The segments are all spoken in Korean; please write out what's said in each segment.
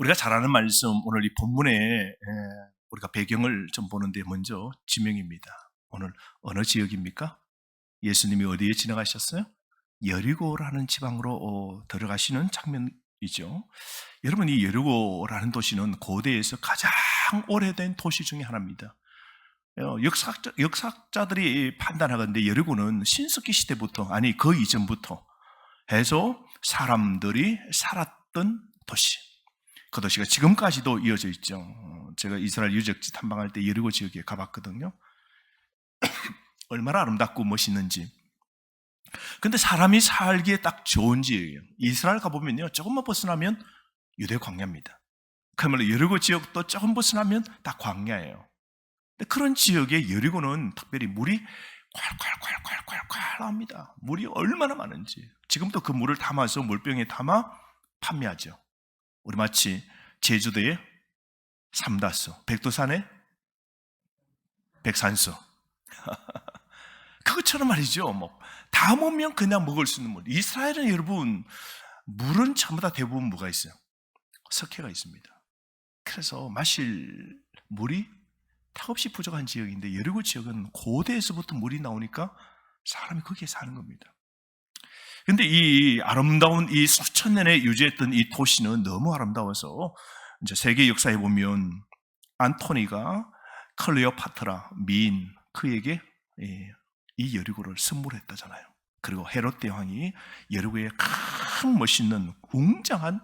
우리가 잘 아는 말씀, 오늘 이 본문에 우리가 배경을 좀 보는데 먼저 지명입니다. 오늘 어느 지역입니까? 예수님이 어디에 지나가셨어요? 여리고라는 지방으로 들어가시는 장면이죠. 여러분, 이 여리고라는 도시는 고대에서 가장 오래된 도시 중에 하나입니다. 역사학자들이 판단하건대 여리고는 신석기 시대부터, 아니 그 이전부터 해서 사람들이 살았던 도시, 그 도시가 지금까지도 이어져 있죠. 제가 이스라엘 유적지 탐방할 때 여리고 지역에 가봤거든요. 얼마나 아름답고 멋있는지. 근데 사람이 살기에 딱 좋은 지역이에요. 이스라엘 가보면요, 조금만 벗어나면 유대 광야입니다. 그러면 여리고 지역도 조금 벗어나면 다 광야예요. 근데 그런 지역에 여리고는 특별히 물이 콸콸콸콸콸콸 합니다. 물이 얼마나 많은지. 지금도 그 물을 담아서 물병에 담아 판매하죠. 우리 마치 제주도의 삼다수, 백두산의 백산수. 그것처럼 말이죠. 담으면 그냥 먹을 수 있는 물. 이스라엘은 여러분, 물은 전부 다 대부분 뭐가 있어요? 석회가 있습니다. 그래서 마실 물이 턱없이 부족한 지역인데, 여리고 지역은 고대에서부터 물이 나오니까 사람이 거기에 사는 겁니다. 근데 이 아름다운 이 수천 년에 유지했던 이 도시는 너무 아름다워서 이제 세계 역사에 보면 안토니가 클레오파트라 미인 그에게 이 여리고를 선물했다잖아요. 그리고 헤롯 대왕이 여리고에 큰 멋있는 웅장한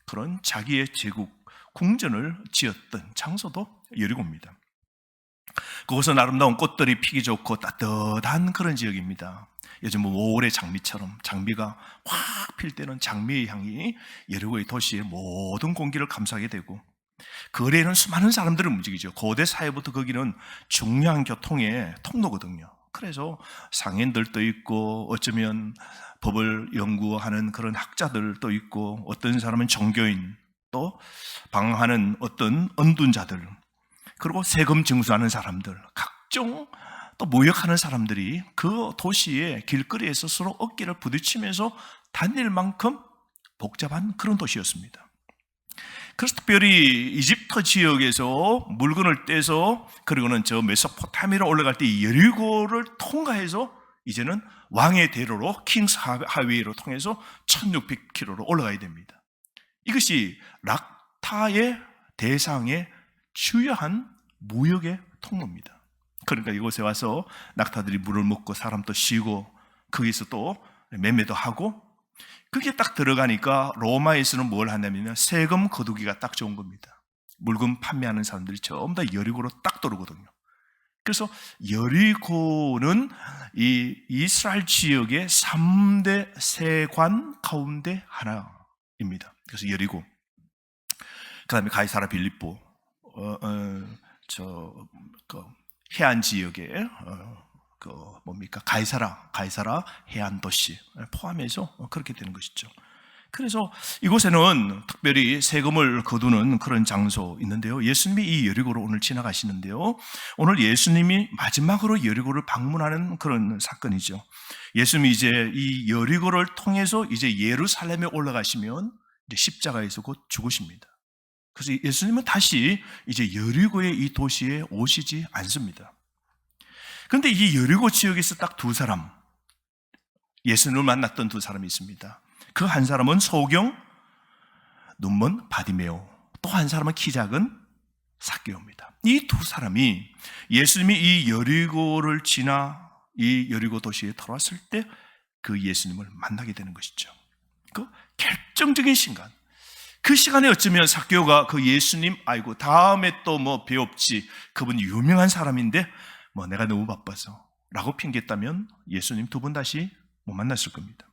그런 자기의 제국 궁전을 지었던 장소도 여리고입니다. 그곳은 아름다운 꽃들이 피기 좋고 따뜻한 그런 지역입니다. 요즘 5월의 장미처럼 장미가 확 필 때는 장미의 향이 여리고의 도시의 모든 공기를 감싸게 되고, 거리에는 수많은 사람들을 움직이죠. 고대 사회부터 거기는 중요한 교통의 통로거든요. 그래서 상인들도 있고, 어쩌면 법을 연구하는 그런 학자들도 있고, 어떤 사람은 종교인, 또 방황하는 어떤 언둔자들, 그리고 세금 징수하는 사람들, 각종 또 무역하는 사람들이 그 도시의 길거리에서 서로 어깨를 부딪히면서 다닐 만큼 복잡한 그런 도시였습니다. 그래서 특별히 이집트 지역에서 물건을 떼서, 그리고는 저 메소포타미아로 올라갈 때 이 여리고를 통과해서 이제는 왕의 대로로 킹스 하웨이로 통해서 1600km로 올라가야 됩니다. 이것이 락타의 대상의 주요한 무역의 통로입니다. 그러니까 이곳에 와서 낙타들이 물을 먹고 사람도 쉬고, 거기서 또 매매도 하고, 그게 딱 들어가니까 로마에서는 뭘 하냐면 세금 거두기가 딱 좋은 겁니다. 물건 판매하는 사람들이 전부 다 여리고로 딱 들어오거든요. 그래서 여리고는 이 이스라엘 지역의 3대 세관 가운데 하나입니다. 그래서 여리고, 그 다음에 가이사라 빌립보, 해안 지역에 가이사라 해안 도시 포함해서 그렇게 되는 것이죠. 그래서 이곳에는 특별히 세금을 거두는 그런 장소 있는데요. 예수님이 이 여리고로 오늘 지나가시는데요. 오늘 예수님이 마지막으로 여리고를 방문하는 그런 사건이죠. 예수님이 이제 이 여리고를 통해서 이제 예루살렘에 올라가시면 이제 십자가에서 곧 죽으십니다. 그래서 예수님은 다시 이제 여리고의 이 도시에 오시지 않습니다. 그런데 이 여리고 지역에서 딱 두 사람, 예수님을 만났던 두 사람이 있습니다. 그 한 사람은 소경, 눈먼 바디메오, 또 한 사람은 키 작은 삭개오입니다. 이 두 사람이 예수님이 이 여리고를 지나 이 여리고 도시에 들어왔을 때 그 예수님을 만나게 되는 것이죠. 그 결정적인 순간, 그 시간에 어쩌면 삭개오가 그 예수님, 아이고 다음에 또 배웁지, 그분 유명한 사람인데 내가 너무 바빠서 라고 핑계했다면 예수님 두 번 다시 못 만났을 겁니다.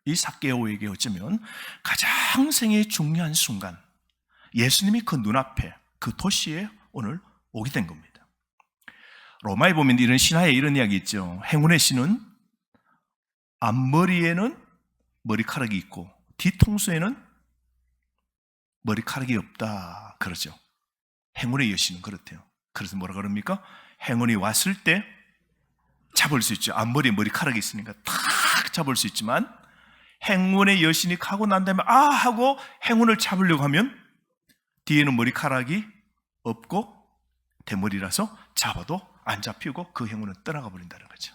이 삭개오에게 어쩌면 가장 생애의 중요한 순간, 예수님이 그 눈앞에 그 도시에 오늘 오게 된 겁니다. 로마에 보면 이런 신화에 이런 이야기 있죠. 행운의 신은 앞머리에는 머리카락이 있고 뒤통수에는 머리카락이 없다 그러죠. 행운의 여신은 그렇대요. 그래서 뭐라 그럽니까? 행운이 왔을 때 잡을 수 있죠. 앞머리에 머리카락이 있으니까 탁 잡을 수 있지만, 행운의 여신이 가고 난 다음에 아 하고 행운을 잡으려고 하면 뒤에는 머리카락이 없고 대머리라서 잡아도 안 잡히고 그 행운은 떠나가 버린다는 거죠.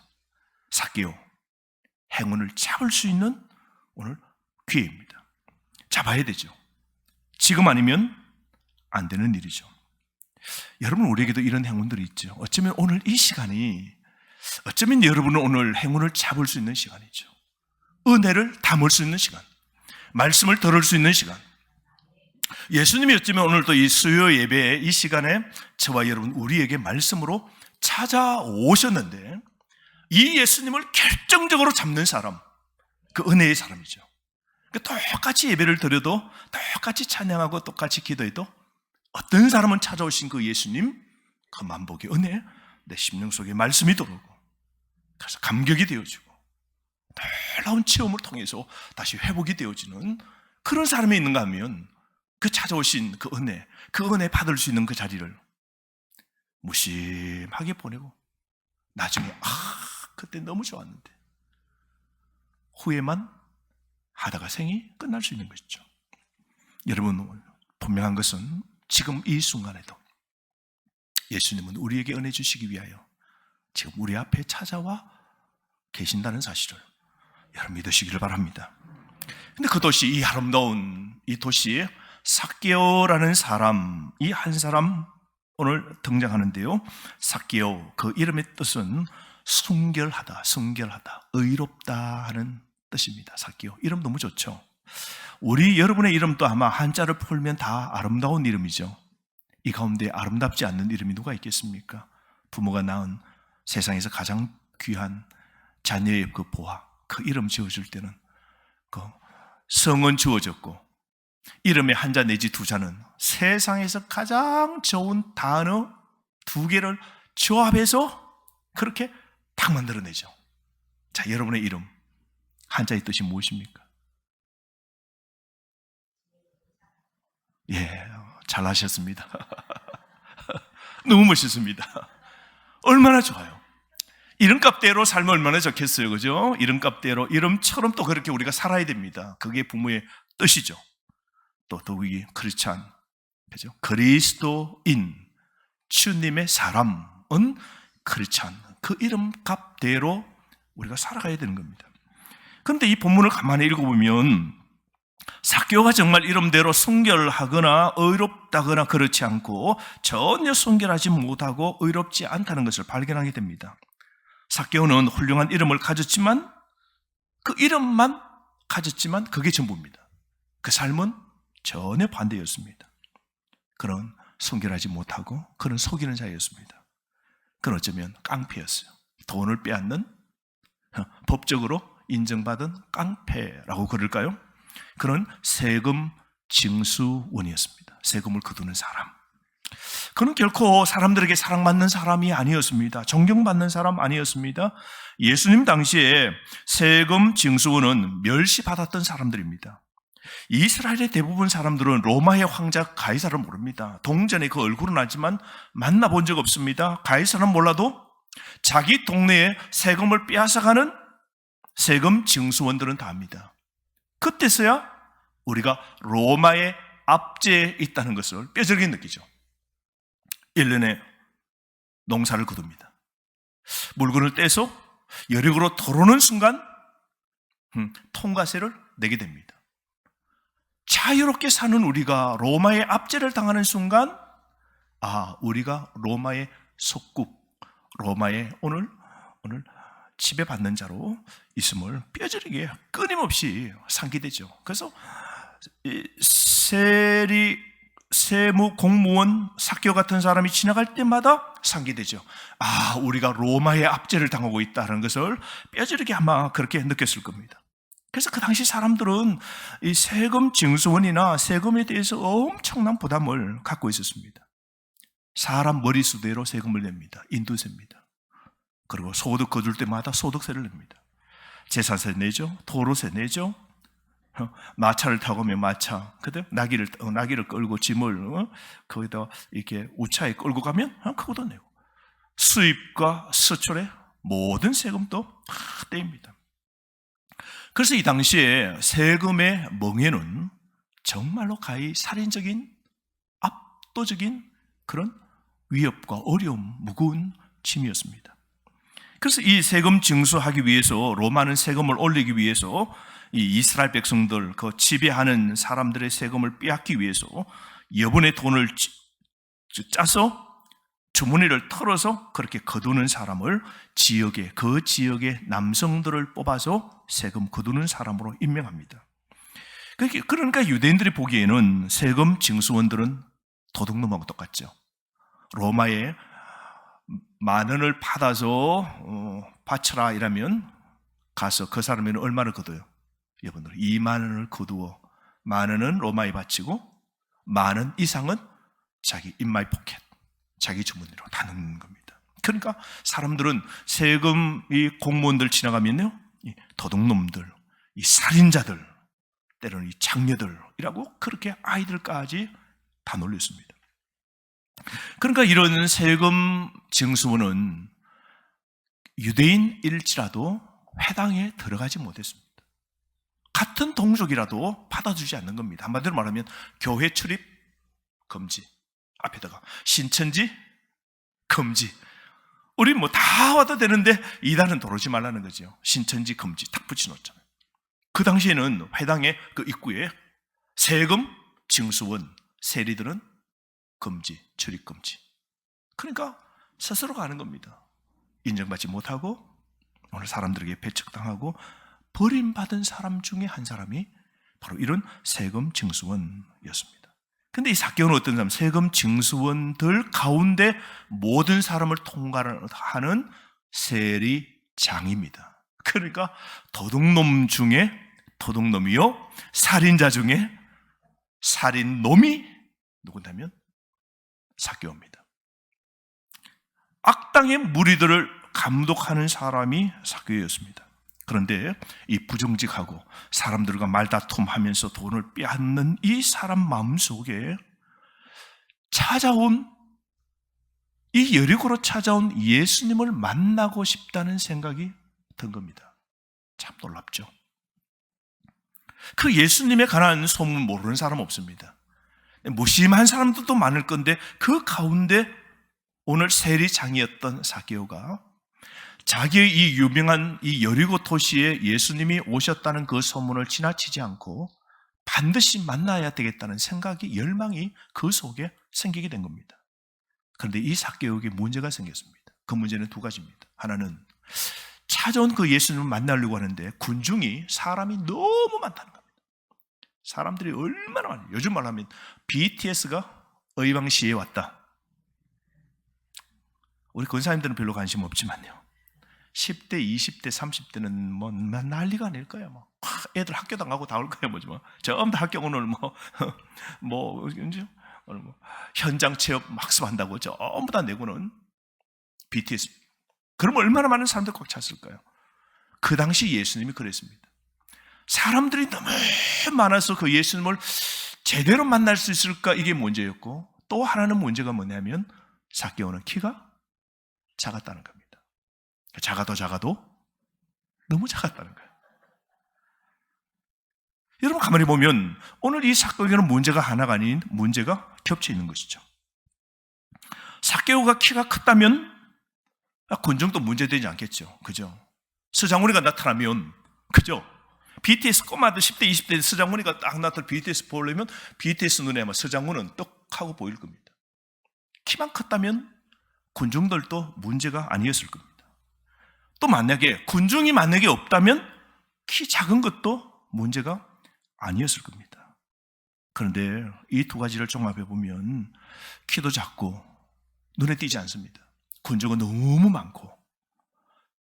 삭개오, 행운을 잡을 수 있는 오늘 기회입니다. 잡아야 되죠. 지금 아니면 안 되는 일이죠. 여러분, 우리에게도 이런 행운들이 있죠. 어쩌면 오늘 이 시간이, 어쩌면 여러분은 오늘 행운을 잡을 수 있는 시간이죠. 은혜를 담을 수 있는 시간, 말씀을 들을 수 있는 시간. 예수님이 어쩌면 오늘도 이 수요 예배의 이 시간에 저와 여러분 우리에게 말씀으로 찾아오셨는데, 이 예수님을 결정적으로 잡는 사람, 그 은혜의 사람이죠. 똑같이 예배를 드려도, 똑같이 찬양하고 똑같이 기도해도 어떤 사람은 찾아오신 그 예수님, 그 만복의 은혜, 내 심령 속에 말씀이 들어오고 그래서 감격이 되어지고 놀라운 체험을 통해서 다시 회복이 되어지는 그런 사람이 있는가 하면, 그 찾아오신 그 은혜 받을 수 있는 그 자리를 무심하게 보내고 나중에 그때 너무 좋았는데 후회만 하다가 생이 끝날 수 있는 것이죠. 여러분, 분명한 것은 지금 이 순간에도 예수님은 우리에게 은혜 주시기 위하여 지금 우리 앞에 찾아와 계신다는 사실을 여러분 믿으시기를 바랍니다. 근데 그 도시, 이 아름다운 이 도시에 삭개오라는 사람, 이 한 사람 오늘 등장하는데요. 삭개오, 그 이름의 뜻은 순결하다, 의롭다 하는 뜻입니다. 삭개오, 이름 너무 좋죠. 우리 여러분의 이름도 아마 한자를 풀면 다 아름다운 이름이죠. 이 가운데 아름답지 않는 이름이 누가 있겠습니까? 부모가 낳은 세상에서 가장 귀한 자녀의 그 보화, 그 이름 지어줄 때는 그 성은 지어졌고 이름의 한자 내지 두자는 세상에서 가장 좋은 단어 2개를 조합해서 그렇게 딱 만들어내죠. 자, 여러분의 이름 한자의 뜻이 무엇입니까? 예, 잘하셨습니다. 너무 멋있습니다. 얼마나 좋아요. 이름값대로 살면 얼마나 좋겠어요, 그죠? 이름값대로, 이름처럼 또 그렇게 우리가 살아야 됩니다. 그게 부모의 뜻이죠. 또 더욱이 크리스찬, 그죠? 그리스도인, 주님의 사람은 크리스찬, 그 이름값대로 우리가 살아가야 되는 겁니다. 그런데 이 본문을 가만히 읽어보면 삭개오가 정말 이름대로 순결하거나 의롭다거나 그렇지 않고 전혀 순결하지 못하고 의롭지 않다는 것을 발견하게 됩니다. 삭개오는 훌륭한 이름을 가졌지만, 그 이름만 가졌지만 그게 전부입니다. 그 삶은 전혀 반대였습니다. 그런 순결하지 못하고 그런 속이는 자였습니다. 그는 어쩌면 깡패였어요. 돈을 빼앗는, 법적으로 인정받은 깡패라고 그럴까요? 그런 세금 징수원이었습니다. 세금을 거두는 사람. 그는 결코 사람들에게 사랑받는 사람이 아니었습니다. 존경받는 사람 아니었습니다. 예수님 당시에 세금 징수원은 멸시받았던 사람들입니다. 이스라엘의 대부분 사람들은 로마의 황자 가이사를 모릅니다. 동전에 그 얼굴은 알지만 만나본 적 없습니다. 가이사는 몰라도 자기 동네에 세금을 빼앗아가는 세금 징수원들은 다 압니다. 그때서야 우리가 로마의 압제에 있다는 것을 뼈저리게 느끼죠. 1년에 농사를 거둡니다. 물건을 떼서 여력으로 들어오는 순간 통과세를 내게 됩니다. 자유롭게 사는 우리가 로마의 압제를 당하는 순간, 우리가 로마의 속국, 로마의 오늘 지배받는 자로 있음을 뼈저리게 끊임없이 상기되죠. 그래서 세무 공무원 삭개오 같은 사람이 지나갈 때마다 상기되죠. 우리가 로마의 압제를 당하고 있다는 것을 뼈저리게 아마 그렇게 느꼈을 겁니다. 그래서 그 당시 사람들은 이 세금 징수원이나 세금에 대해서 엄청난 부담을 갖고 있었습니다. 사람 머리수대로 세금을 냅니다. 인도세입니다. 그리고 소득 거둘 때마다 소득세를 냅니다. 제사세 내죠. 도로세 내죠. 마차를 타고 오면 마차, 나귀를 끌고 짐을 거기다 이렇게 우차에 끌고 가면 그것도 내고, 수입과 수출의 모든 세금도 다 떼입니다. 그래서 이 당시에 세금의 멍에는 정말로 가히 살인적인 압도적인 그런 위협과 어려움, 무거운 짐이었습니다. 그래서 이 세금 징수하기 위해서, 로마는 세금을 올리기 위해서 이 이스라엘 백성들, 그 지배하는 사람들의 세금을 빼앗기 위해서 여분의 돈을 짜서 주머니를 털어서 그렇게 거두는 사람을 그 지역의 남성들을 뽑아서 세금 거두는 사람으로 임명합니다. 그러니까 유대인들이 보기에는 세금 징수원들은 도둑놈하고 똑같죠. 로마에 10,000원을 받아서 바쳐라 이라면 가서 그 사람에는 얼마를 거둬요? 여러분들 20,000원을 거두어 10,000원은 로마에 바치고 10,000원 이상은 자기 인마이 포켓, 자기 주머니로 다 넣는 겁니다. 그러니까 사람들은 세금 이 공무원들 지나가면요, 이 도둑놈들, 이 살인자들, 때로는 이 장녀들이라고 그렇게 아이들까지 다 놀렸습니다. 그러니까 이런 세금 징수원은 유대인일지라도 회당에 들어가지 못했습니다. 같은 동족이라도 받아주지 않는 겁니다. 한마디로 말하면 교회 출입 금지, 앞에다가 신천지 금지. 우리 뭐 다 와도 되는데 이단은 들어오지 말라는 거죠. 신천지 금지 딱 붙여놓잖아요. 그 당시에는 회당의 그 입구에 세금 징수원 세리들은 금지, 출입 금지. 그러니까 스스로 가는 겁니다. 인정받지 못하고 오늘 사람들에게 배척당하고 버림받은 사람 중에 한 사람이 바로 이런 세금 징수원이었습니다. 근데 이 삭개오는 어떤 사람? 세금 징수원들 가운데 모든 사람을 통과하는 세리장입니다. 그러니까 도둑놈 중에 도둑놈이요, 살인자 중에 살인놈이 누구냐면 삭개오입니다. 악당의 무리들을 감독하는 사람이 삭개오였습니다. 그런데 이 부정직하고 사람들과 말다툼하면서 돈을 빼앗는 이 사람 마음속에 이 여리고로 찾아온 예수님을 만나고 싶다는 생각이 든 겁니다. 참 놀랍죠. 그 예수님에 관한 소문 모르는 사람 없습니다. 무심한 사람들도 많을 건데 그 가운데 오늘 세리장이었던 삭개오가 자기의 이 유명한 이 여리고 도시에 예수님이 오셨다는 그 소문을 지나치지 않고 반드시 만나야 되겠다는 생각이, 열망이 그 속에 생기게 된 겁니다. 그런데 이 삭개오에게 문제가 생겼습니다. 그 문제는 두 가지입니다. 하나는 찾아온 그 예수님을 만나려고 하는데 군중이, 사람이 너무 많다는 겁니다. 사람들이 얼마나 많아요. 요즘 말하면 BTS가 의왕시에 왔다. 우리 권사님들은 별로 관심 없지만요, 10대, 20대, 30대는 뭐 난리가 아닐 거예요. 뭐 애들 학교도 안 가고 다 올 거예요. 뭐지 뭐. 전부 다 학교 오늘 오늘 현장 체험 학습한다고 전부 다 내고는 BTS. 그럼 얼마나 많은 사람들 꽉 찼을까요? 그 당시 예수님이 그랬습니다. 사람들이 너무 많아서 그 예수님을 제대로 만날 수 있을까, 이게 문제였고, 또 하나는 문제가 뭐냐면 삭개오는 키가 작았다는 겁니다. 작아도 너무 작았다는 거예요. 여러분 가만히 보면 오늘 이 삭개오에게는 문제가 하나가 아닌 문제가 겹쳐 있는 것이죠. 삭개오가 키가 컸다면 군중도 문제되지 않겠죠. 그죠? 서장훈이가 나타나면, 그죠? BTS 꼬마들 10대, 20대 서장훈이가 딱 나타나 BTS 보려면 BTS 눈에 아마 서장훈은 떡하고 보일 겁니다. 키만 컸다면 군중들도 문제가 아니었을 겁니다. 또 만약에 군중이 없다면 키 작은 것도 문제가 아니었을 겁니다. 그런데 이 두 가지를 종합해 보면 키도 작고 눈에 띄지 않습니다. 군중은 너무 많고,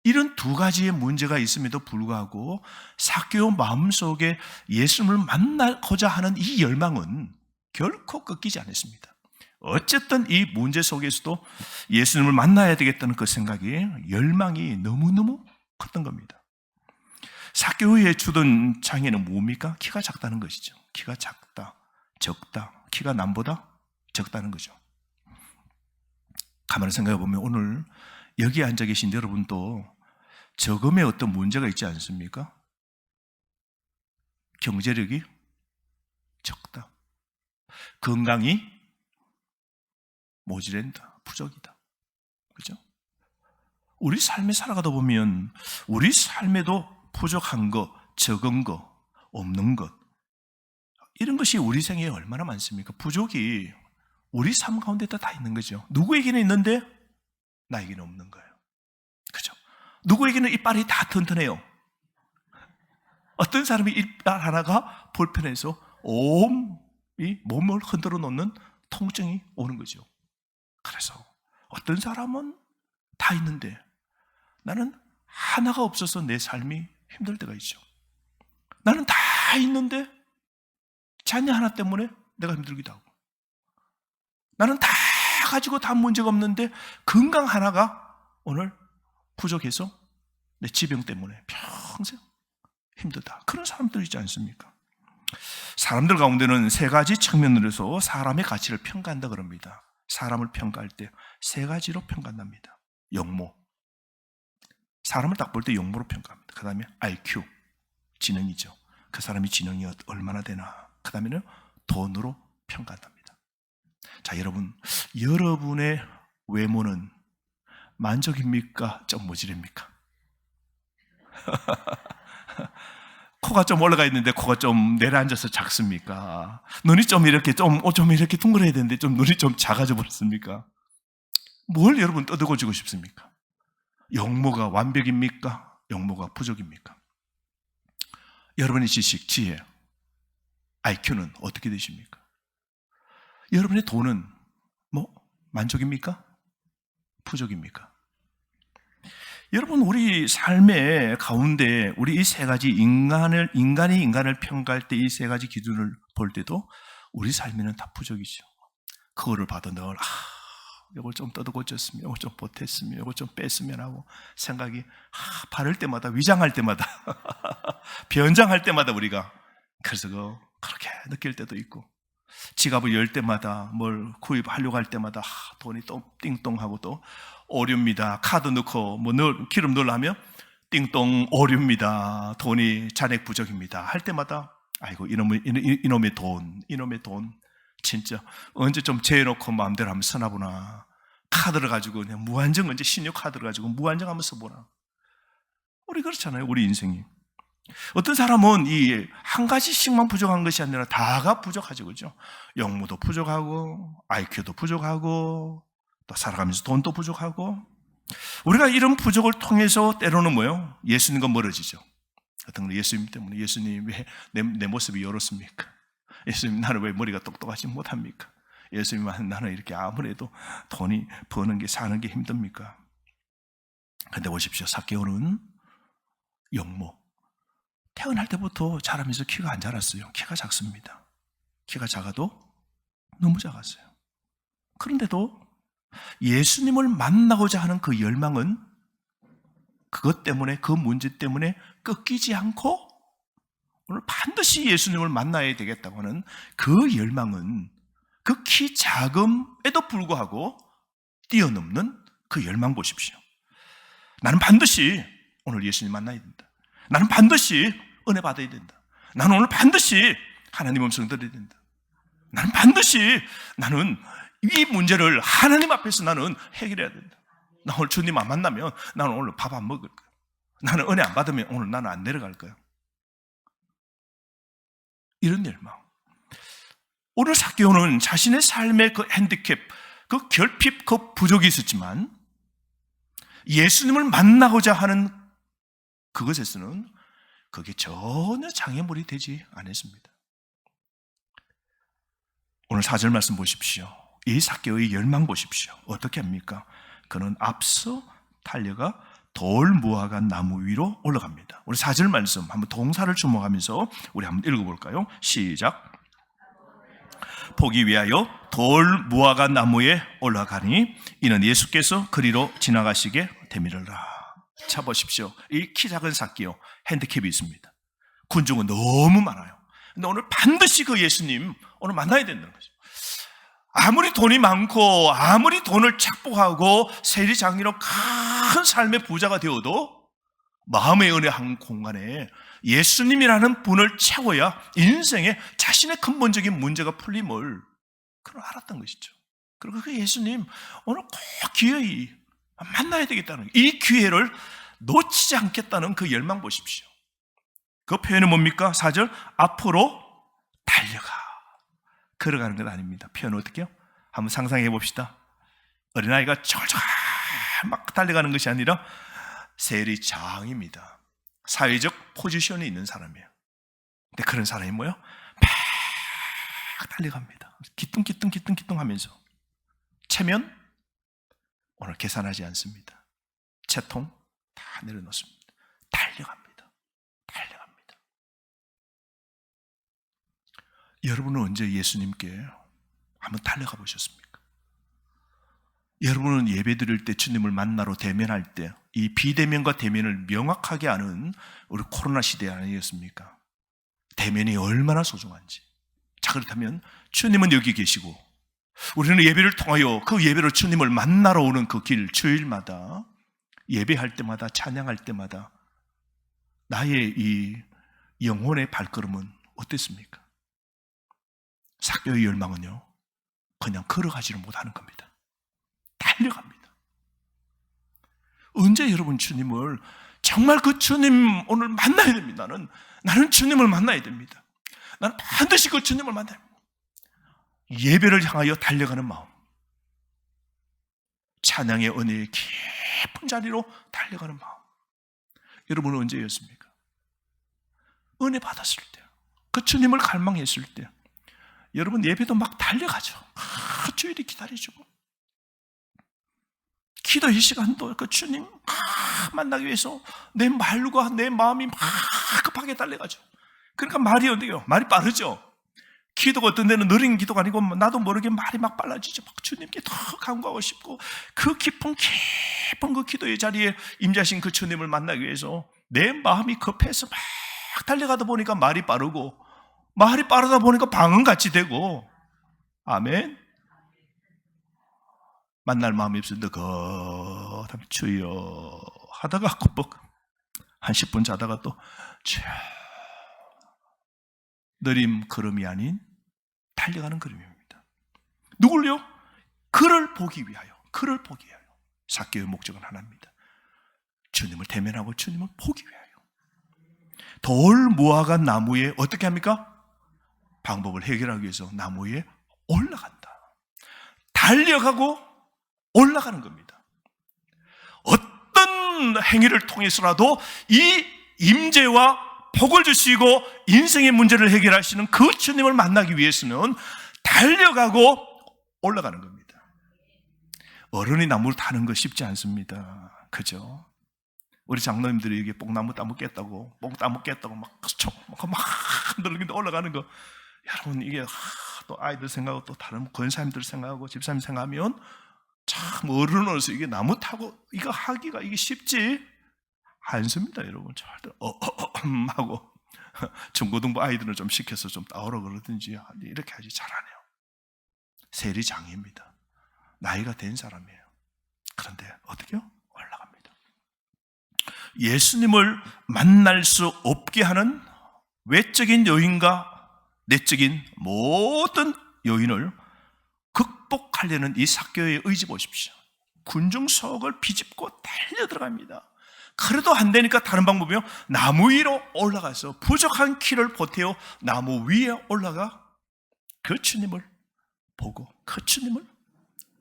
이런 두 가지의 문제가 있음에도 불구하고 삭개오 마음속에 예수님을 만나고자 하는 이 열망은 결코 꺾이지 않았습니다. 어쨌든 이 문제 속에서도 예수님을 만나야 되겠다는 그 생각이, 열망이 너무너무 컸던 겁니다. 삭개오의 주던 장애는 뭡니까? 키가 작다는 것이죠. 키가 작다, 적다, 키가 남보다 적다는 거죠. 가만히 생각해 보면 오늘 여기 앉아 계신 여러분도 저금에 어떤 문제가 있지 않습니까? 경제력이 적다. 건강이 모자란다. 부족이다. 그죠? 우리 삶에 살아가다 보면 우리 삶에도 부족한 것, 적은 것, 없는 것, 이런 것이 우리 생에 얼마나 많습니까? 부족이 우리 삶 가운데 다 있는 거죠. 누구에게는 있는데 나에게는 없는 거예요. 그죠? 누구에게는 이빨이 다 튼튼해요. 어떤 사람이 이빨 하나가 불편해서 온 이 몸을 흔들어 놓는 통증이 오는 거죠. 그래서 어떤 사람은 다 있는데 나는 하나가 없어서 내 삶이 힘들 때가 있죠. 나는 다 있는데 자녀 하나 때문에 내가 힘들기도 하고, 나는 다 가지고 다 문제가 없는데 건강 하나가 오늘 부족해서 내 지병 때문에 평생 힘들다. 그런 사람들 있지 않습니까? 사람들 가운데는 세 가지 측면으로서 사람의 가치를 평가한다 그럽니다. 사람을 평가할 때 세 가지로 평가한답니다. 용모, 사람을 딱 볼 때 용모로 평가합니다. 그 다음에 IQ, 지능이죠. 그 사람이 지능이 얼마나 되나. 그 다음에는 돈으로 평가한답니다. 자, 여러분의 외모는 만족입니까? 좀 모질입니까? 코가 좀 올라가 있는데 코가 좀 내려앉아서 작습니까? 눈이 좀 이렇게 둥그래야 되는데 눈이 좀 작아져 버렸습니까? 뭘 여러분 떠들고지고 싶습니까? 용모가 완벽입니까? 용모가 부족입니까? 여러분의 지식, 지혜, IQ는 어떻게 되십니까? 여러분의 돈은 만족입니까? 부족입니까? 여러분, 우리 삶의 가운데 우리 이 세 가지 인간이 인간을 평가할 때 이 세 가지 기준을 볼 때도 우리 삶에는 다 부족이죠. 그거를 봐도 늘 이걸 좀 떠들고쳤으면, 이걸 좀 보탰으면, 이걸 좀 뺐으면 하고 생각이 바를 때마다, 위장할 때마다 변장할 때마다 우리가 그래서 그렇게 느낄 때도 있고, 지갑을 열 때마다 뭘 구입하려고 할 때마다 돈이 또 띵동하고 또 오류입니다. 카드 넣고 기름 넣으려면 띵동 오류입니다. 돈이 잔액 부족입니다. 할 때마다 아이고 이놈의 돈 진짜 언제 좀 재놓고 마음대로 한번 쓰나보나. 카드를 가지고 그냥 무한정, 언제 신용카드를 가지고 무한정 한번 써보나. 우리 그렇잖아요. 우리 인생이. 어떤 사람은 이 한 가지씩만 부족한 것이 아니라 다가 부족하죠. 그죠? 용모도 부족하고 IQ도 부족하고 또 살아가면서 돈도 부족하고. 우리가 이런 부족을 통해서 때로는 예수님과 멀어지죠. 어떤 건 예수님 때문에, 예수님 왜 내 모습이 이렇습니까? 예수님, 나는 왜 머리가 똑똑하지 못합니까? 예수님, 나는 이렇게 아무래도 돈이 버는 게, 사는 게 힘듭니까? 근데 보십시오. 삭개오는 용모, 태어날 때부터 자라면서 키가 안 자랐어요. 키가 작습니다. 키가 작아도 너무 작았어요. 그런데도 예수님을 만나고자 하는 그 열망은 그것 때문에, 그 문제 때문에 꺾이지 않고 오늘 반드시 예수님을 만나야 되겠다고 하는 그 열망은 그 키 작음에도 불구하고 뛰어넘는 그 열망 보십시오. 나는 반드시 오늘 예수님 만나야 된다. 나는 반드시 은혜 받아야 된다. 나는 오늘 반드시 하나님 음성 들어야 된다. 나는 이 문제를 하나님 앞에서 나는 해결해야 된다. 나 오늘 주님 안 만나면 나는 오늘 밥 안 먹을 거야. 나는 은혜 안 받으면 오늘 나는 안 내려갈 거야. 이런 열망. 오늘 삭개오는 자신의 삶의 그 핸디캡, 그 결핍, 그 부족이 있었지만 예수님을 만나고자 하는 그것에서는 그게 전혀 장애물이 되지 않았습니다. 오늘 4절 말씀 보십시오. 이 삭개오의 열망 보십시오. 어떻게 합니까? 그는 앞서 달려가 돌 무화과 나무 위로 올라갑니다. 우리 4절 말씀 한번 동사를 주목하면서 우리 한번 읽어볼까요? 시작. 보기 위하여 돌 무화과 나무에 올라가니 이는 예수께서 그리로 지나가시게 되미르라. 자, 보십시오. 이 키 작은 삭개오 핸디캡이 있습니다. 군중은 너무 많아요. 근데 오늘 반드시 그 예수님 오늘 만나야 된다는 거죠. 아무리 돈이 많고 아무리 돈을 착복하고 세리장이로 큰 삶의 부자가 되어도 마음의 은혜 한 공간에 예수님이라는 분을 채워야 인생에 자신의 근본적인 문제가 풀림을 그걸 알았던 것이죠. 그리고 그 예수님 오늘 꼭 기어이 만나야 되겠다는, 이 기회를 놓치지 않겠다는 그 열망 보십시오. 그 표현은 뭡니까? 4절, 앞으로 달려가. 걸어가는 건 아닙니다. 표현은 어떻게 해요? 한번 상상해 봅시다. 어린아이가 쫄쫄 막 달려가는 것이 아니라 세리장입니다. 사회적 포지션이 있는 사람이에요. 근데 그런 사람이 뭐예요? 막 달려갑니다. 기뚱기뚱 하면서. 체면? 오늘 계산하지 않습니다. 채통? 다 내려놓습니다. 달려갑니다. 여러분은 언제 예수님께 한번 달려가 보셨습니까? 여러분은 예배 드릴 때 주님을 만나러 대면할 때 이 비대면과 대면을 명확하게 아는 우리 코로나 시대 아니었습니까? 대면이 얼마나 소중한지. 자, 그렇다면 주님은 여기 계시고 우리는 예배를 통하여 그 예배로 주님을 만나러 오는 그 길, 주일마다 예배할 때마다 찬양할 때마다 나의 이 영혼의 발걸음은 어땠습니까? 삭개의 열망은요, 그냥 걸어가지를 못하는 겁니다. 달려갑니다. 언제 여러분 주님을, 정말 그 주님 오늘 만나야 됩니다. 나는 주님을 만나야 됩니다. 나는 반드시 그 주님을 만나야 됩니다. 예배를 향하여 달려가는 마음, 찬양의 은혜의 깊은 자리로 달려가는 마음. 여러분은 언제였습니까? 은혜 받았을 때, 그 주님을 갈망했을 때 여러분 예배도 막 달려가죠. 주일이 기다려주고 기도의 시간도 그 주님 만나기 위해서 내 말과 내 마음이 막 급하게 달려가죠. 그러니까 말이 어때요? 말이 빠르죠. 기도가 어떤 데는 느린 기도가 아니고 나도 모르게 말이 막 빨라지죠. 막 주님께 더 간구하고 싶고 그 깊은 그 기도의 자리에 임재하신 그 주님을 만나기 위해서 내 마음이 급해서 막 달려가다 보니까 말이 빠르고, 말이 빠르다 보니까 방언같이 되고, 아멘. 만날 마음이 없었는데 거다음에 주여 하다가 ቁ뻑 한 10분 자다가 또 쭉 느림 걸음이 아닌 달려가는 걸음입니다. 누굴요? 그를 보기 위하여, 그를 보기 위하여. 삭개의 목적은 하나입니다. 주님을 대면하고 주님을 보기 위하여. 돌 무화과 나무에 어떻게 합니까? 방법을 해결하기 위해서 나무 위에 올라간다. 달려가고 올라가는 겁니다. 어떤 행위를 통해서라도 이 임재와 복을 주시고 인생의 문제를 해결하시는 그 주님을 만나기 위해서는 달려가고 올라가는 겁니다. 어른이 나무를 타는 거 쉽지 않습니다. 그죠? 우리 장로님들이 이게 뽕나무 따먹겠다고, 뽕따먹 겠다고 막 흔들리는데 올라가는 거. 여러분, 이게 또 아이들 생각하고 또 다른 권사님들 생각하고 집사님 생각하면 참 어른으로서 이게 나무 타고 이거 하기가 이게 쉽지 않습니다, 여러분. 절대 하고 중고등부 아이들을 좀 시켜서 좀 따오라 그러든지 이렇게 하지 잘 안 해요. 세리장입니다. 나이가 된 사람이에요. 그런데 어떻게요? 올라갑니다. 예수님을 만날 수 없게 하는 외적인 요인과 내적인 모든 요인을 극복하려는 이 삭개오의 의지 보십시오. 군중석을 비집고 달려 들어갑니다. 그래도 안 되니까 다른 방법이요, 나무 위로 올라가서 부족한 키를 보태어 나무 위에 올라가 그 주님을 보고 그 주님을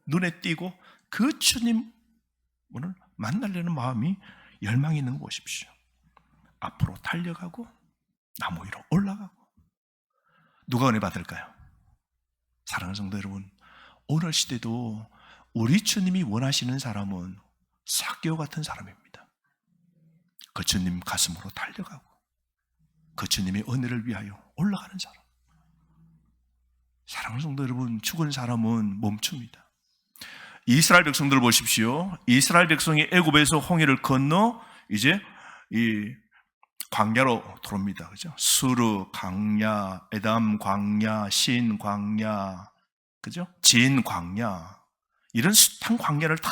눈에 띄고 그 주님을 만나려는 마음이 열망이 있는 거 보십시오. 앞으로 달려가고 나무 위로 올라가고. 누가 은혜 받을까요? 사랑하는 성도 여러분, 오늘 시대도 우리 주님이 원하시는 사람은 삭개오 같은 사람입니다. 그 주님 가슴으로 달려가고 그 주님의 은혜를 위하여 올라가는 사람. 사랑하는 성도 여러분, 죽은 사람은 멈춥니다. 이스라엘 백성들을 보십시오. 이스라엘 백성이 애굽에서 홍해를 건너 이제 이 광야로 들어옵니다. 그죠? 수르 광야, 에담 광야, 신 광야, 그죠? 진 광야, 이런 숱한 광야를 다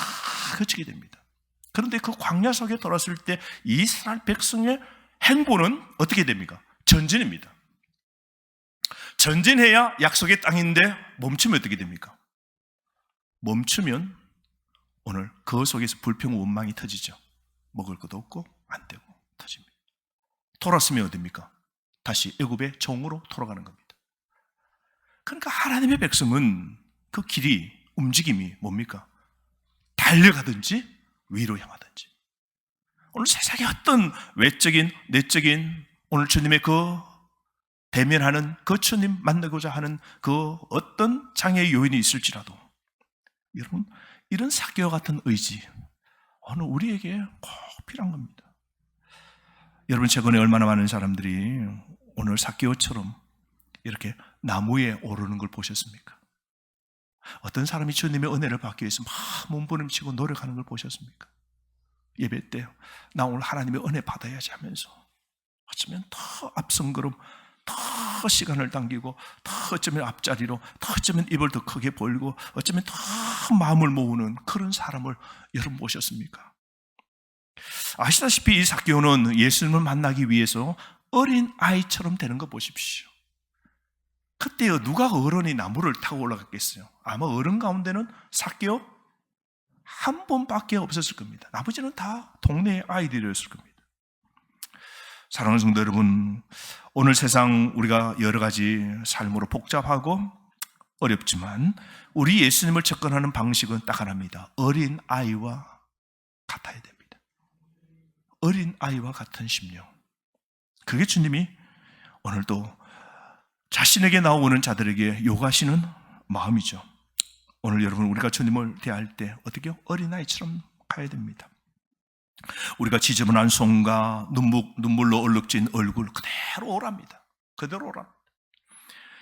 거치게 됩니다. 그런데 그 광야 속에 들어왔을 때 이스라엘 백성의 행보는 어떻게 됩니까? 전진입니다. 전진해야 약속의 땅인데 멈추면 어떻게 됩니까? 멈추면 오늘 그 속에서 불평 원망이 터지죠. 먹을 것도 없고 안 되고 터집니다. 돌았으면 어딥니까? 다시 애굽의 종으로 돌아가는 겁니다. 그러니까 하나님의 백성은 그 길이, 움직임이 뭡니까? 달려가든지 위로 향하든지. 오늘 세상의 어떤 외적인, 내적인 오늘 주님의 그 대면하는 그 주님 만나고자 하는 그 어떤 장애의 요인이 있을지라도 여러분, 이런 사개와 같은 의지 오늘 우리에게 꼭 필요한 겁니다. 여러분, 최근에 얼마나 많은 사람들이 오늘 사개오처럼 이렇게 나무에 오르는 걸 보셨습니까? 어떤 사람이 주님의 은혜를 받기 위해서 막 몸부림치고 노력하는 걸 보셨습니까? 예배 때 나 오늘 하나님의 은혜 받아야지 하면서 어쩌면 더 앞선걸음, 더 시간을 당기고, 더 어쩌면 앞자리로, 더 어쩌면 입을 더 크게 벌리고, 어쩌면 더 마음을 모으는 그런 사람을 여러분 보셨습니까? 아시다시피 이 삭개오는 예수님을 만나기 위해서 어린 아이처럼 되는 거 보십시오. 그때요, 누가 어른이 나무를 타고 올라갔겠어요? 아마 어른 가운데는 삭개오 한 분밖에 없었을 겁니다. 나머지는 다 동네 아이들이었을 겁니다. 사랑하는 성도 여러분, 오늘 세상 우리가 여러 가지 삶으로 복잡하고 어렵지만 우리 예수님을 접근하는 방식은 딱 하나입니다. 어린 아이와 같아야 됩니다. 어린 아이와 같은 심령. 그게 주님이 오늘도 자신에게 나오는 자들에게 요구하시는 마음이죠. 오늘 여러분, 우리가 주님을 대할 때 어떻게 어린아이처럼 가야 됩니다. 우리가 지저분한 손과 눈물로 얼룩진 얼굴 그대로 오랍니다. 그대로 오랍니다.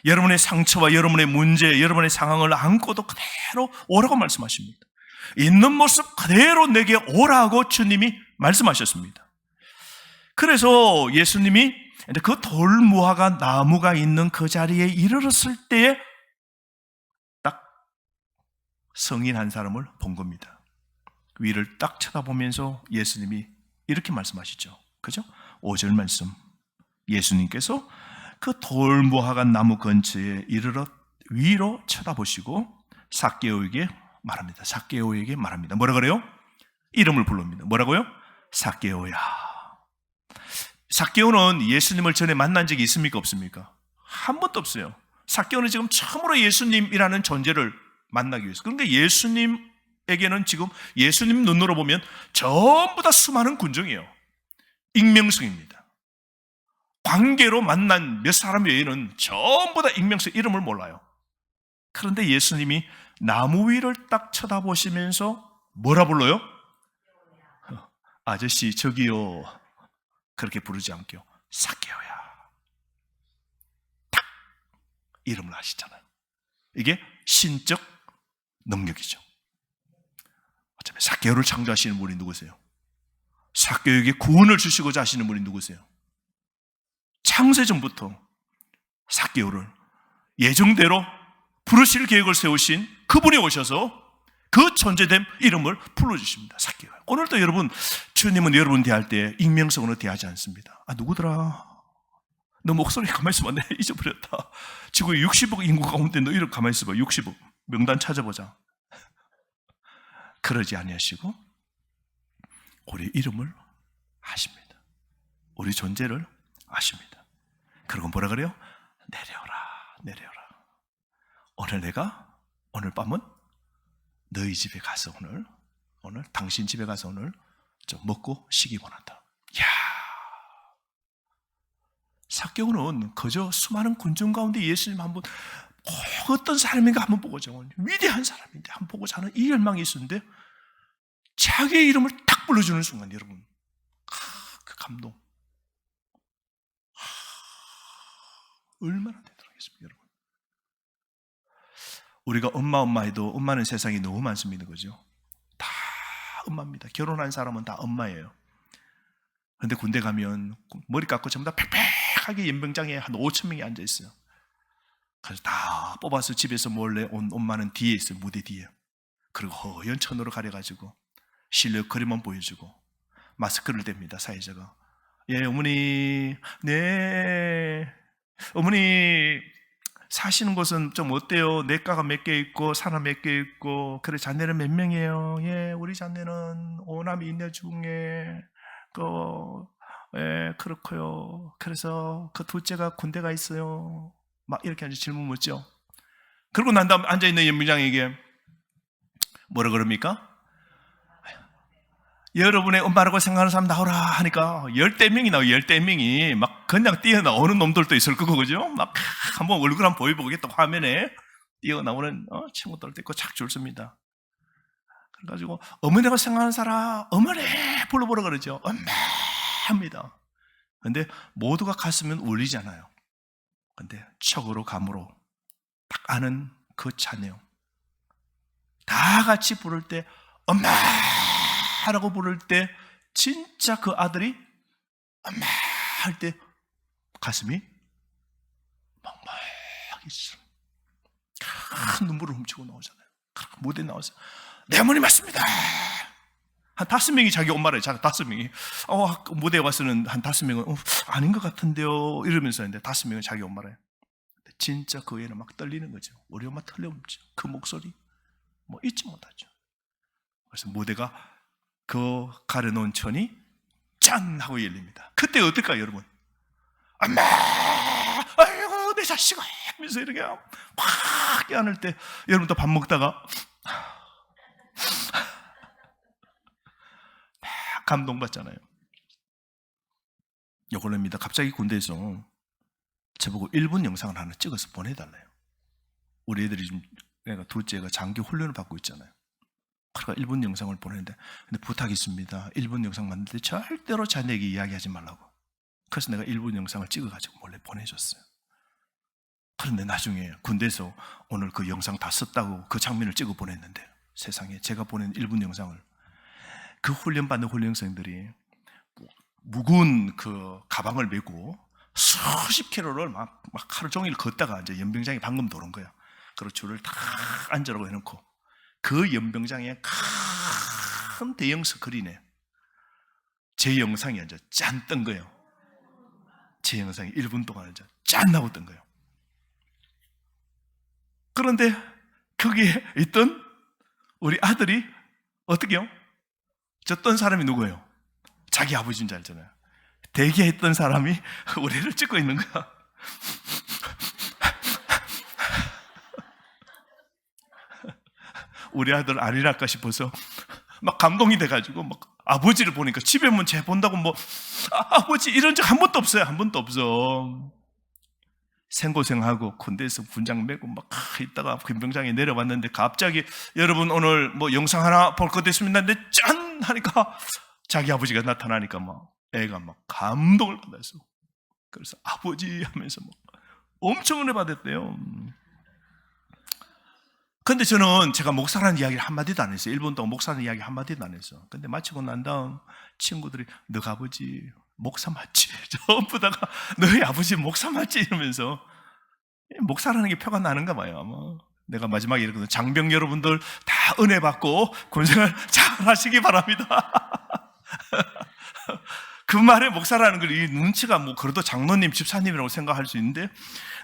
여러분의 상처와 여러분의 문제, 여러분의 상황을 안고도 그대로 오라고 말씀하십니다. 있는 모습 그대로 내게 오라고 주님이 말씀하셨습니다. 그래서 예수님이 그 돌무화과 나무가 있는 그 자리에 이르렀을 때에 딱 성인 한 사람을 본 겁니다. 위를 딱 쳐다보면서 예수님이 이렇게 말씀하시죠. 그죠? 5절 말씀. 예수님께서 그 돌무화과 나무 근처에 이르러 위로 쳐다보시고 삭개오에게 말합니다. 삭개오에게 말합니다. 뭐라 그래요? 이름을 부릅니다. 뭐라고요? 삭개오야. 삭개오는 예수님을 전에 만난 적이 있습니까? 없습니까? 한 번도 없어요. 삭개오는 지금 처음으로 예수님이라는 존재를 만나기 위해서. 그러니까 예수님에게는 지금 예수님 눈으로 보면 전부 다 수많은 군중이에요. 익명성입니다. 관계로 만난 몇 사람 외에는 전부 다 익명성, 이름을 몰라요. 그런데 예수님이 나무 위를 딱 쳐다보시면서 뭐라 불러요? 아저씨 저기요. 그렇게 부르지 않게요. 삭개오야. 딱 이름을 아시잖아요. 이게 신적 능력이죠. 어쩌면 삭개오를 창조하시는 분이 누구세요? 삭개오에게 구원을 주시고자 하시는 분이 누구세요? 창세전부터 삭개오를 예정대로 부르실 계획을 세우신 그분이 오셔서 그 존재됨 이름을 불러주십니다. 삭개오. 오늘도 여러분, 주님은 여러분 대할 때 익명성으로 대하지 않습니다. 아, 누구더라? 너 목소리 가만히 있어봐. 내가 잊어버렸다. 지구 60억 인구 가운데 너 이름 가만히 있어봐. 60억. 명단 찾아보자. 그러지 아니하시고 우리 이름을 아십니다. 우리 존재를 아십니다. 그리고 뭐라 그래요? 내려오라, 내려오라. 오늘 밤은 너희 집에 가서 오늘 당신 집에 가서 오늘 좀 먹고 쉬기 원한다. 이야, 삭개오는 그저 수많은 군중 가운데 예수님 한번 어떤 사람인가 한번 보고자 하는 위대한 사람인데 한번 보고자 하는 이 열망이 있었는데 자기의 이름을 딱 불러주는 순간 여러분, 그 감동 얼마나 대단하겠습니까, 여러분. 우리가 엄마 해도 엄마는 세상에 너무 많습니다. 그죠? 다 엄마입니다. 결혼한 사람은 다 엄마예요. 그런데 군대 가면 머리 깎고 전부 다 빽빽하게 연병장에 한 5천 명이 앉아 있어요. 그래서 다 뽑아서 집에서 몰래 온 엄마는 뒤에 있어요. 무대 뒤에. 그리고 허연 천으로 가려가지고 실력 그림만 보여주고 마스크를 댑니다. 사회자가. 예, 어머니, 네, 어머니 사시는 곳은 좀 어때요? 내과가 몇 개 있고 사람 몇 개 있고, 그래 자네는 몇 명이에요? 예, 우리 자네는 오남이 있네 중에 그 예, 그렇고요. 그래서 그 둘째가 군대가 있어요. 막 이렇게 아주 질문 묻죠. 그러고 난 다음 앉아있는 연병장에게 뭐라 그럽니까? 여러분의 엄마라고 생각하는 사람 나오라 하니까 열대 명이 나와요. 열대 명이 막 그냥 뛰어나오는 놈들도 있을 거고, 그죠? 막 한번 얼굴 한번 보여보겠다 화면에 뛰어나오는 친구들도 있고 착 줄습니다. 그래가지고 어머니라고 생각하는 사람 어머니 불러보라 그러죠. 엄마 합니다. 근데 모두가 갔으면 울리잖아요. 근데 척으로 감으로 딱 아는 그 자네요. 다 같이 부를 때 엄마 라고 부를 때 진짜 그 아들이 엄마 할 때 가슴이 막막해지죠. 큰 눈물을 훔치고 나오잖아요. 무대에 나와서 내 어머니 맞습니다. 한 5명이 자기 엄마를, 자기 5명이 무대에 와서는 한 5명은 아닌 것 같은데요 이러면서 했는데 5명은 자기 엄마를. 진짜 그 애는 막 떨리는 거죠. 우리 엄마 틀림없죠. 그 목소리 뭐 잊지 못하죠. 그래서 무대가 그 가려놓은 천이 짠 하고 열립니다. 그때 어떨까요, 여러분? 엄마, 아이고 내 자식아 하면서 이렇게 확 깨안을 때, 여러분 또 밥 먹다가 감동받잖아요. 요걸로입니다. 갑자기 군대에서 저보고 1분 영상을 하나 찍어서 보내달래요. 우리 애들이 지금, 그러니까 둘째가 장기 훈련을 받고 있잖아요. 그러니까 1분 영상을 보내는데, 근데 부탁이 있습니다. 1분 영상 만들 때 절대로 자네에게 이야기하지 말라고. 그래서 내가 1분 영상을 찍어가지고 몰래 보내줬어요. 그런데 나중에 군대에서 오늘 그 영상 다 썼다고 그 장면을 찍어 보냈는데, 세상에 제가 보낸 1분 영상을 그 훈련받는 훈련생들이 무거운 그 가방을 메고 수십 킬로를 막 하루 종일 걷다가 이제 연병장이 방금 도는 거야. 그리고 줄을 다 앉으라고 해놓고 그 연병장에 큰 대형 스크린에 제 영상이 이제 짠 뜬 거예요. 제 영상이 1분 동안 이제 짠 하고 뜬 거예요. 그런데 거기에 있던 우리 아들이 어떻게요? 저 뜬 사람이 누구예요? 자기 아버지인 줄 알잖아요. 대기했던 사람이 우리를 찍고 있는 거야. 우리 아들 아니랄까 싶어서 막 감동이 돼가지고 막 아버지를 보니까, 집에 오면 쟤 본다고 뭐 아버지 이런 적 한 번도 없어요. 한 번도 없어. 생고생하고 군대에서 군장 메고 막 있다가 군병장에 내려왔는데 갑자기 여러분 오늘 뭐 영상 하나 볼 것 있습니다. 근데 짠 하니까 자기 아버지가 나타나니까 막 애가 막 감동을 받았어. 그래서 아버지 하면서 막 엄청 은혜 받았대요. 근데 저는 제가 목사라는 이야기를 한마디도 안 했어요. 1분 동안 목사라는 이야기 한마디도 안 했어. 근데 마치고 난 다음 친구들이 너희 아버지 목사 맞지? 전부 다가 너희 아버지 목사 맞지? 이러면서 목사라는 게 표가 나는가 봐요. 아마 내가 마지막에 이러거든. 장병 여러분들 다 은혜 받고 군생활 잘 하시기 바랍니다. 그 말에 목사라는 걸 이 눈치가 뭐 그래도 장로님 집사님이라고 생각할 수 있는데,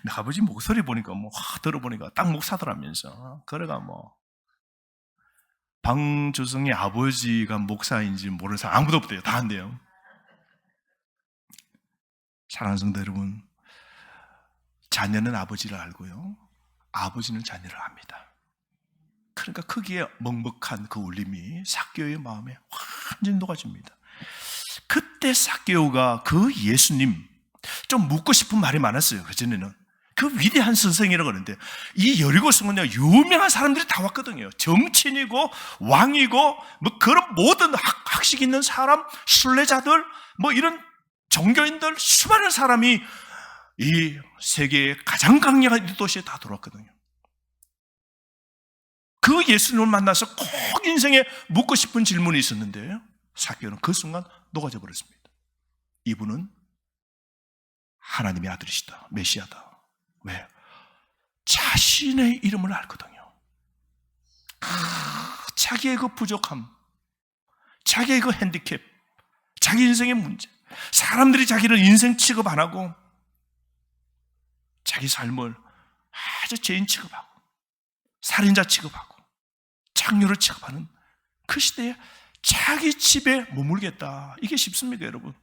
내 아버지 목소리 보니까 뭐 들어보니까 딱 목사더라면서. 그래가 뭐 방주성의 아버지가 목사인지 모르는 사람 아무도 없대요. 다 한대요. 사랑하는 성도 여러분, 자녀는 아버지를 알고요, 아버지는 자녀를 압니다. 그러니까 거기에 먹먹한 그 울림이 삭개오의 마음에 완전히 녹아집니다. 그때 삭개오가 그 예수님, 좀 묻고 싶은 말이 많았어요. 그전에는 그 위대한 선생이라고 그러는데, 이 여리고 성은요 유명한 사람들이 다 왔거든요. 정치인이고 왕이고 뭐 그런 모든 학식 있는 사람, 순례자들, 뭐 이런 종교인들, 수많은 사람이 이 세계의 가장 강력한 도시에 다 들어왔거든요. 그 예수님을 만나서 꼭 인생에 묻고 싶은 질문이 있었는데, 삭개오는 그 순간 녹아져 버렸습니다. 이분은 하나님의 아들이시다, 메시아다. 왜? 자신의 이름을 알거든요. 자기의 그 부족함, 자기의 그 핸디캡, 자기 인생의 문제, 사람들이 자기를 인생 취급 안 하고 자기 삶을 아주 죄인 취급하고 살인자 취급하고 창녀를 취급하는 그 시대에 자기 집에 머물겠다. 이게 쉽습니까, 여러분?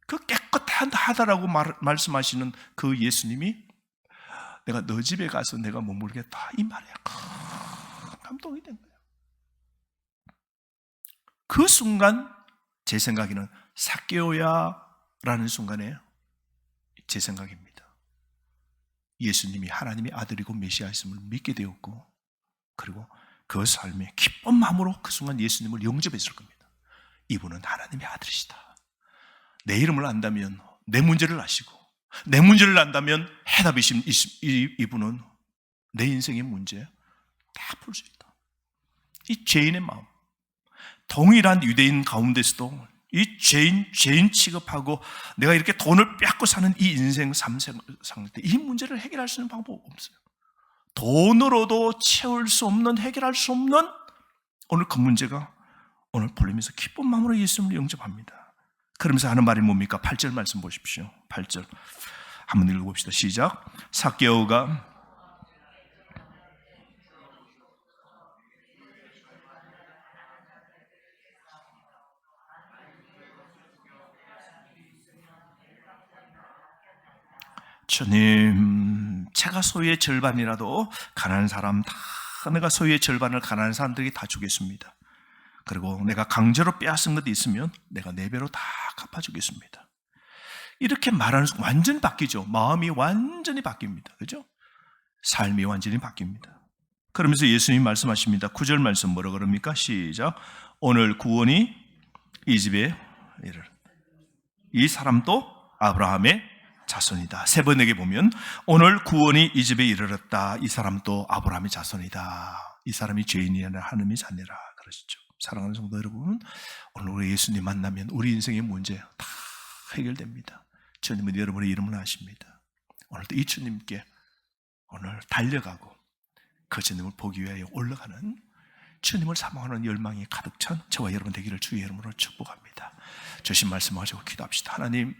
그 깨끗하다라고 말씀하시는 그 예수님이 내가 너 집에 가서 내가 머물겠다. 이 말에 감동이 된 거예요. 그 순간 제 생각에는 삭개오야 라는 순간에 제 생각입니다. 예수님이 하나님의 아들이고 메시아였음을 믿게 되었고, 그리고 그 삶에 기쁜 마음으로 그 순간 예수님을 영접했을 겁니다. 이분은 하나님의 아들이시다. 내 이름을 안다면 내 문제를 아시고, 내 문제를 안다면 해답이신 이분은 내 인생의 문제 다 풀 수 있다. 이 죄인의 마음, 동일한 유대인 가운데서도 이 죄인 취급하고 내가 이렇게 돈을 뺏고 사는 이 인생 삶 상태, 이 문제를 해결할 수 있는 방법 없어요. 돈으로도 채울 수 없는, 해결할 수 없는 오늘 그 문제가 오늘 풀리면서 기쁜 마음으로 예수님을 영접합니다. 그러면서 하는 말이 뭡니까? 8절 말씀 보십시오. 8절 한번 읽어봅시다. 시작. 삭개오가 주님, 제가 소유의 절반이라도 가난한 사람 다, 내가 소유의 절반을 가난한 사람들에게 다 주겠습니다. 그리고 내가 강제로 빼앗은 것도 있으면 내가 4배로 다 갚아주겠습니다. 이렇게 말하는 순간 완전히 바뀌죠. 마음이 완전히 바뀝니다. 그죠? 삶이 완전히 바뀝니다. 그러면서 예수님이 말씀하십니다. 9절 말씀 뭐라 그럽니까? 시작. 오늘 구원이 이 집에 이르렀다. 이 사람도 아브라함의 자손이다. 세 번에게 보면 오늘 구원이 이 집에 이르렀다. 이 사람도 아브라함의 자손이다. 이 사람이 죄인이라 하느님의 자녀라. 그러시죠. 사랑하는 성도 여러분, 오늘 우리 예수님 만나면 우리 인생의 문제 다 해결됩니다. 주님은 여러분의 이름을 아십니다. 오늘도 이 주님께 오늘 달려가고 그 주님을 보기 위하여 올라가는, 주님을 사모하는 열망이 가득 찬 저와 여러분 되기를 주의 이름으로 축복합니다. 주신 말씀하시고 기도합시다. 하나님,